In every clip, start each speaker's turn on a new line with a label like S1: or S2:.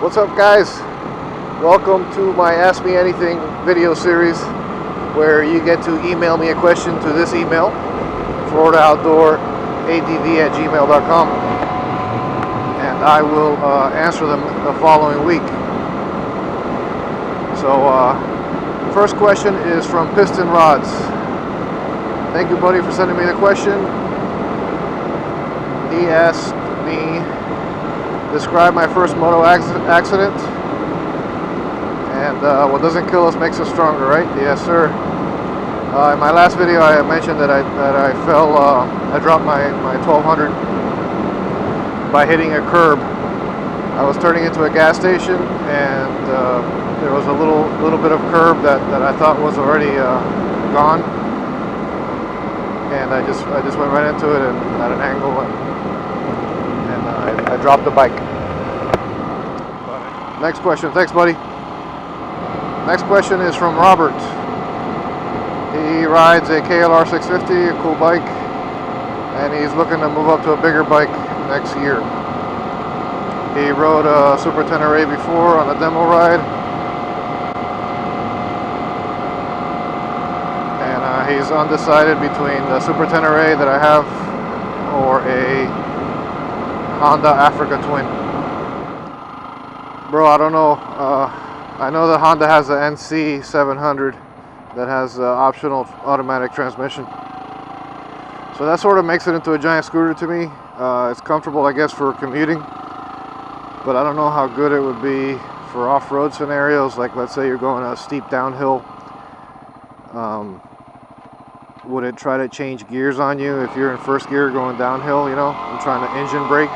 S1: What's up, guys? Welcome to my Ask Me Anything video series, where you get to email me a question to this email, floridaoutdooradv@gmail.com, and I will answer them the following week. So first question is from Piston Rods. Thank you, buddy, for sending me the question. He asked me, describe my first moto accident, and what doesn't kill us makes us stronger, right? Yes, sir. In my last video, I mentioned that I fell. I dropped my 1200 by hitting a curb. I was turning into a gas station, and there was a little bit of curb that I thought was already gone, and I just went right into it and at an angle, and I dropped the bike. Next question. Thanks, buddy. Next question is from Robert. He rides a KLR 650, a cool bike, and he's looking to move up to a bigger bike next year. He rode a Super Tenere before on a demo ride, and he's undecided between the Super Tenere that I have or a Honda Africa Twin. Bro, I don't know. I know the Honda has the NC 700 that has optional automatic transmission, so that sort of makes it into a giant scooter to me. It's comfortable, I guess, for commuting, but I don't know how good it would be for off-road scenarios. Like, let's say you're going a steep downhill. Would it try to change gears on you if you're in first gear going downhill, you know, and trying to engine brake?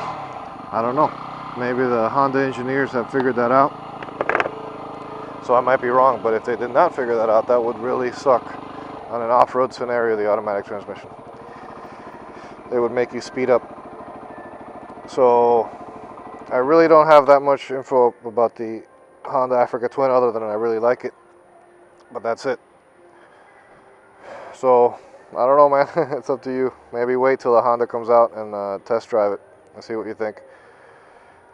S1: I don't know. Maybe the Honda engineers have figured that out. So I might be wrong, but if they did not figure that out, that would really suck on an off-road scenario, the automatic transmission. They would make you speed up. So I really don't have that much info about the Honda Africa Twin other than I really like it. But that's it. So I don't know, man. It's up to you. Maybe wait till the Honda comes out and test drive it and see what you think.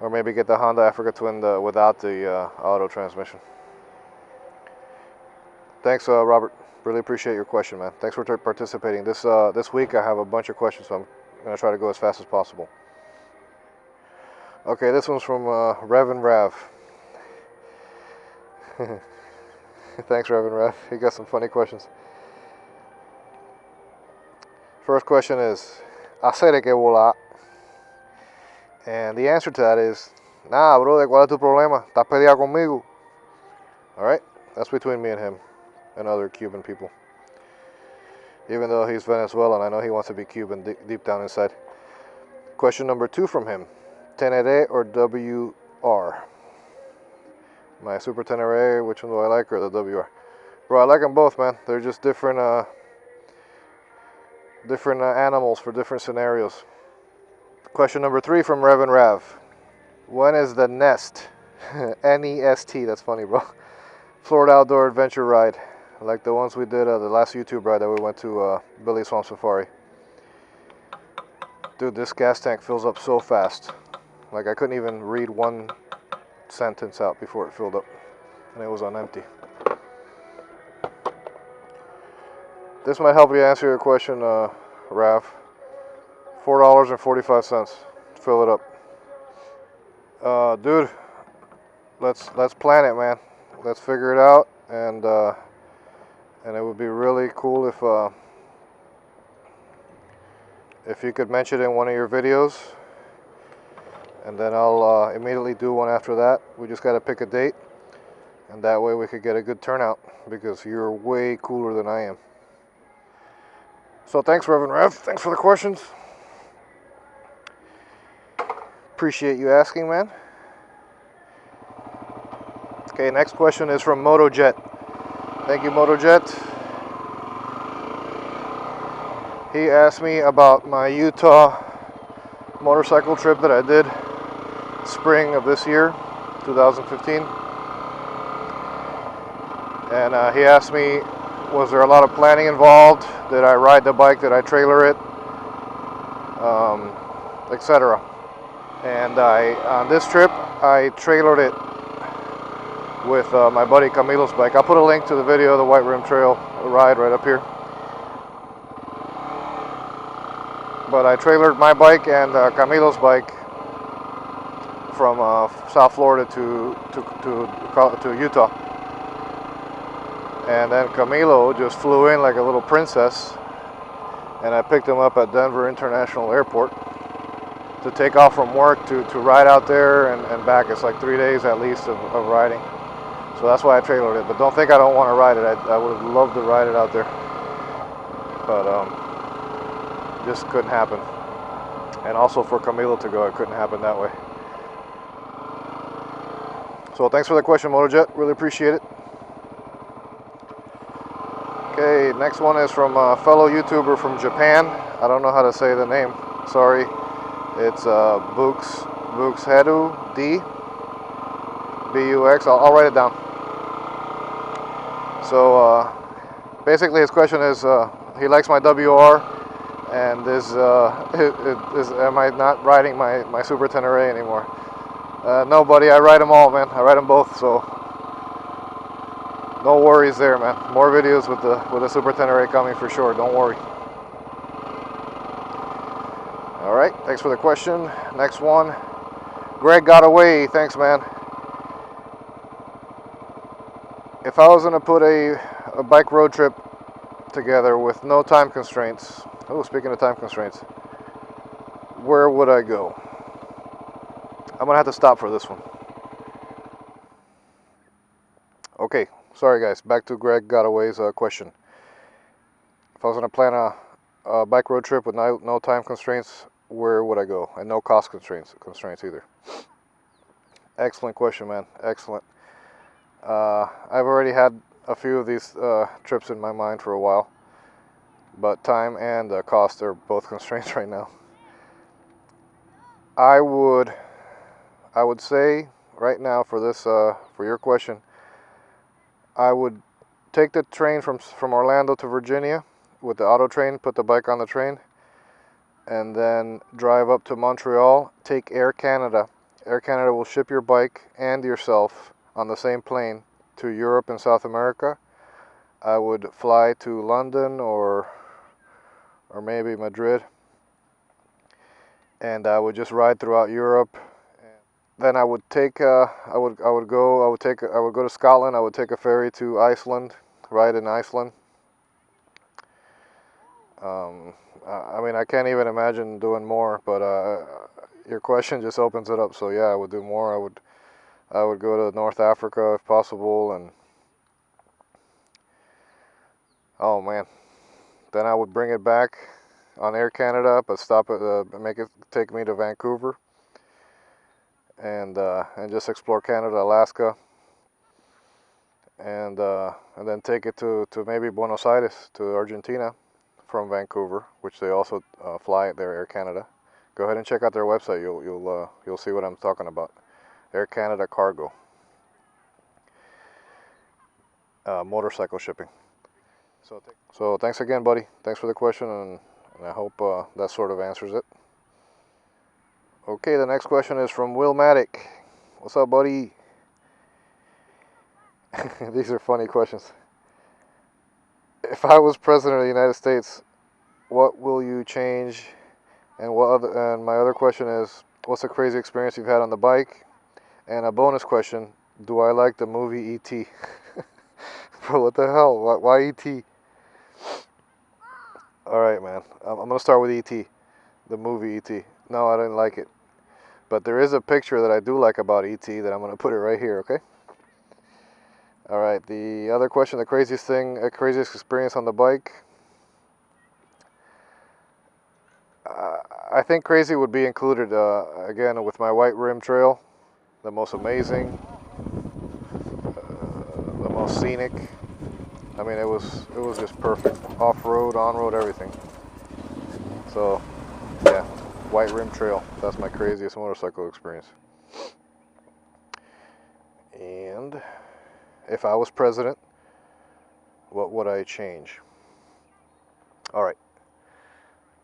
S1: Or maybe get the Honda Africa Twin without the auto transmission. Thanks, Robert. Really appreciate your question, man. Thanks for participating. This week I have a bunch of questions, so I'm going to try to go as fast as possible. Okay, this one's from Revan Rav. Thanks, Revan Rav. You got some funny questions. First question is, ¿hacer que volar? And the answer to that is, nah, brother, ¿cuál es tu problema? ¿Estás peleado conmigo? Alright, that's between me and him and other Cuban people. Even though he's Venezuelan, I know he wants to be Cuban deep down inside. Question number 2 from him. Tenere or WR? My Super Tenere, which one do I like, or the WR? Bro, I like them both, man. They're just different animals for different scenarios. Question number 3 from Revan Rav. When is the NEST, N-E-S-T, that's funny, bro, Florida Outdoor Adventure Ride, like the ones we did, the last YouTube ride that we went to Billy Swamp Safari. Dude, this gas tank fills up so fast. Like, I couldn't even read one sentence out before it filled up, and it was on empty. This might help you answer your question, Rav. $4.45. Fill it up. Dude, let's plan it, man. Let's figure it out, and it would be really cool if you could mention it in one of your videos, and then I'll immediately do one after that. We just got to pick a date, and that way we could get a good turnout, because you're way cooler than I am. So thanks, Reverend Rev. Thanks for the questions. Appreciate you asking, man. Okay, next question is from MotoJet. Thank you, MotoJet. He asked me about my Utah motorcycle trip that I did spring of this year, 2015. And he asked me, was there a lot of planning involved? Did I ride the bike? Did I trailer it? Etc. And on this trip, I trailered it with my buddy Camilo's bike. I'll put a link to the video of the White Rim Trail ride right up here. But I trailered my bike and Camilo's bike from South Florida to Utah. And then Camilo just flew in like a little princess, and I picked him up at Denver International Airport to take off from work to ride out there and back. It's like 3 days at least of riding. So that's why I trailered it. But don't think I don't want to ride it. I would have loved to ride it out there. But just couldn't happen. And also for Camilo to go, it couldn't happen that way. So thanks for the question, MotoJet. Really appreciate it. Okay, next one is from a fellow YouTuber from Japan. I don't know how to say the name. Sorry. It's Buxhedu D. B-U-X. I'll write it down. So basically his question is, he likes my WR, and am I not riding my Super Tenere anymore? No, buddy, I ride them all, man. I ride them both, so no worries there, man. More videos with the Super Tenere coming for sure. Don't worry. All right, thanks for the question. Next one, Greg got away. Thanks, man. If I was gonna put a bike road trip together with no time constraints, oh, speaking of time constraints, where would I go? I'm gonna have to stop for this one. Okay, sorry guys, back to Greg Gotaway's question. If I was gonna plan a bike road trip with no time constraints, where would I go? And no cost constraints either. Excellent question, man, excellent. I've already had a few of these trips in my mind for a while, but time and cost are both constraints right now. I would say right now for this for your question, I would take the train from Orlando to Virginia with the auto train, put the bike on the train, and then drive up to Montreal, take Air Canada. Air Canada will ship your bike and yourself on the same plane to Europe and South America. I would fly to London or maybe Madrid, and I would just ride throughout Europe. Then I would take I would go to Scotland. I would take a ferry to Iceland, ride in Iceland. I mean, I can't even imagine doing more, but your question just opens it up. So yeah, I would do more. I would go to North Africa if possible, and oh man, then I would bring it back on Air Canada, but stop it, take me to Vancouver, and just explore Canada, Alaska, and then take it to maybe Buenos Aires, to Argentina, from Vancouver, which they also fly there, Air Canada. Go ahead and check out their website. You'll see what I'm talking about. Air Canada Cargo, motorcycle shipping. So thanks again, buddy. Thanks for the question, and I hope that sort of answers it. Okay, the next question is from Will Maddock. What's up, buddy? These are funny questions. If I was president of the United States, what will you change? And my other question is, what's a crazy experience you've had on the bike? And a bonus question, do I like the movie E.T.? Bro, what the hell? Why E.T.? Alright, man. I'm going to start with E.T., the movie E.T. No, I didn't like it. But there is a picture that I do like about E.T. that I'm going to put it right here, okay? Alright, the other question, the craziest experience on the bike. I think crazy would be included, again, with my White Rim Trail. The most amazing, the most scenic. I mean, it was just perfect. Off-road, on-road, everything. So, yeah, White Rim Trail. That's my craziest motorcycle experience. And if I was president, what would I change? All right.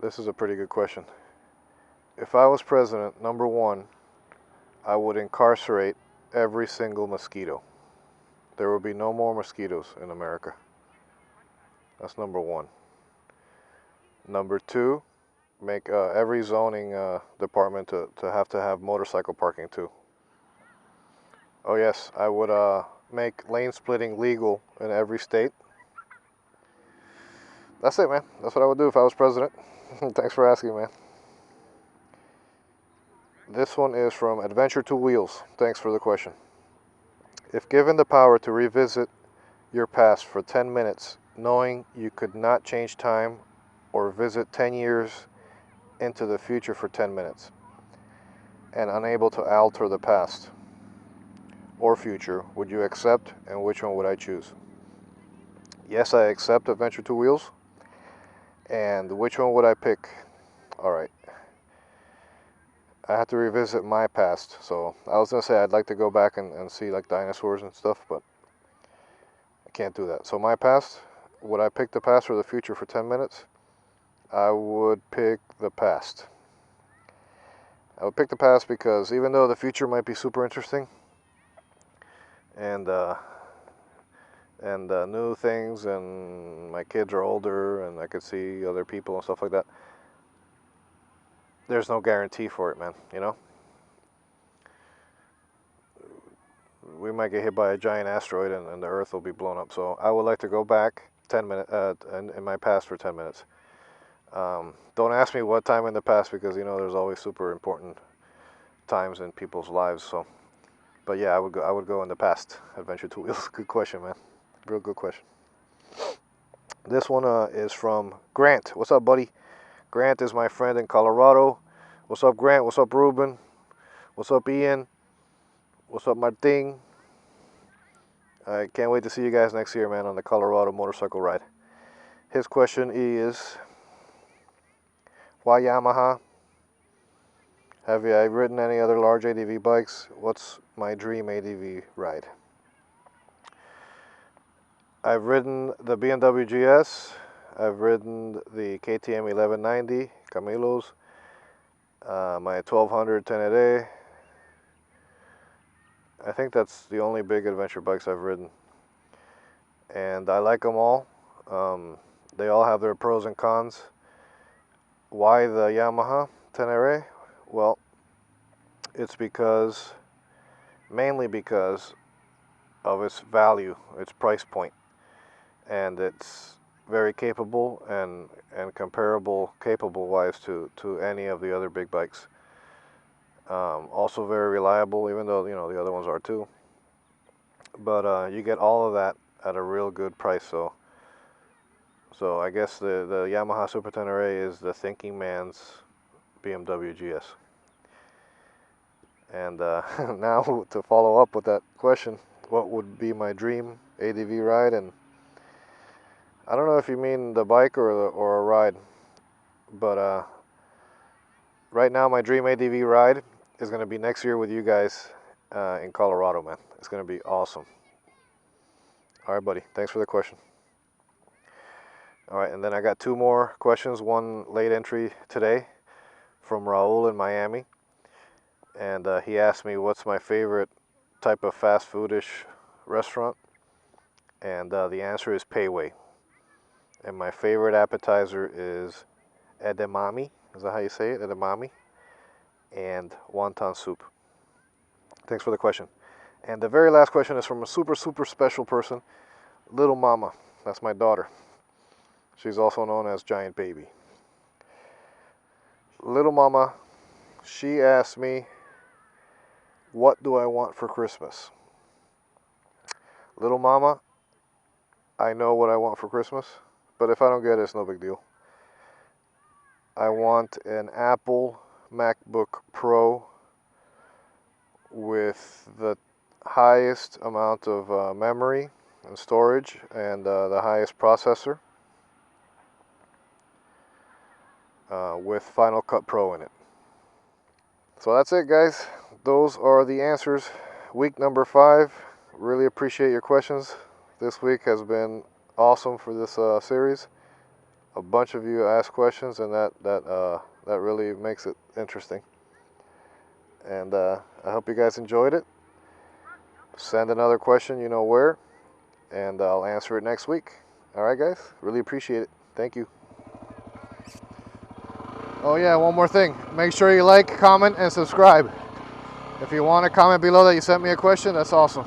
S1: This is a pretty good question. If I was president, number one, I would incarcerate every single mosquito. There would be no more mosquitoes in America. That's number one. Number two, make every zoning department to have motorcycle parking too. Oh yes, I would make lane splitting legal in every state. That's it, man. That's what I would do if I was president. Thanks for asking, man. This one is from Adventure Two Wheels. Thanks for the question. If given the power to revisit your past for 10 minutes, knowing you could not change time or visit 10 years into the future for 10 minutes, and unable to alter the past or future, would you accept, and which one would I choose? Yes, I accept Adventure Two Wheels. And which one would I pick? All right. I have to revisit my past. So I was going to say I'd like to go back and see like dinosaurs and stuff, but I can't do that. So my past, would I pick the past or the future for 10 minutes? I would pick the past. I would pick the past because even though the future might be super interesting and new things, and my kids are older and I could see other people and stuff like that, there's no guarantee for it, man, you know? We might get hit by a giant asteroid and the Earth will be blown up. So I would like to go back 10 minutes in my past for 10 minutes. Don't ask me what time in the past because you know there's always super important times in people's lives. So, but yeah, I would go in the past. Adventure Two Wheels. Good question, man. Real good question. This one is from Grant. What's up, buddy? Grant is my friend in Colorado. What's up, Grant? What's up, Ruben? What's up, Ian? What's up, Martin? I can't wait to see you guys next year, man, on the Colorado motorcycle ride. His question is, why Yamaha? Have you ridden any other large ADV bikes? What's my dream ADV ride? I've ridden the BMW GS. I've ridden the KTM 1190 Camilos, my 1200 Tenere. I think that's the only big adventure bikes I've ridden. And I like them all. They all have their pros and cons. Why the Yamaha Tenere? Well, it's mainly because of its value, its price point. And it's very capable and capable-wise to any of the other big bikes. Also very reliable, even though you know the other ones are too. But you get all of that at a real good price. So I guess the Yamaha Super Tenere is the thinking man's BMW GS. And now to follow up with that question, what would be my dream ADV ride? And I don't know if you mean the bike or a ride, but right now my dream ADV ride is going to be next year with you guys in Colorado, man. It's going to be awesome. All right, buddy. Thanks for the question. All right, and then I got two more questions. One late entry today from Raul in Miami. And he asked me what's my favorite type of fast foodish restaurant. And the answer is Pei Wei. And my favorite appetizer is edamame. Is that how you say it? Edamame. And wonton soup. Thanks for the question. And the very last question is from a super, super special person, Little Mama. That's my daughter. She's also known as Giant Baby. Little Mama, she asked me, what do I want for Christmas? Little Mama, I know what I want for Christmas, but if I don't get it, it's no big deal. I want an Apple MacBook Pro with the highest amount of memory and storage and the highest processor with Final Cut Pro in it. So that's it, guys. Those are the answers. Week number 5. Really appreciate your questions. This week has been awesome for this series. A bunch of you asked questions, and that really makes it interesting. And I hope you guys enjoyed it. Send another question, you know where, and I'll answer it next week. All right, guys? Really appreciate it. Thank you. Oh yeah, one more thing. Make sure you like, comment, and subscribe. If you want to comment below that you sent me a question, that's awesome.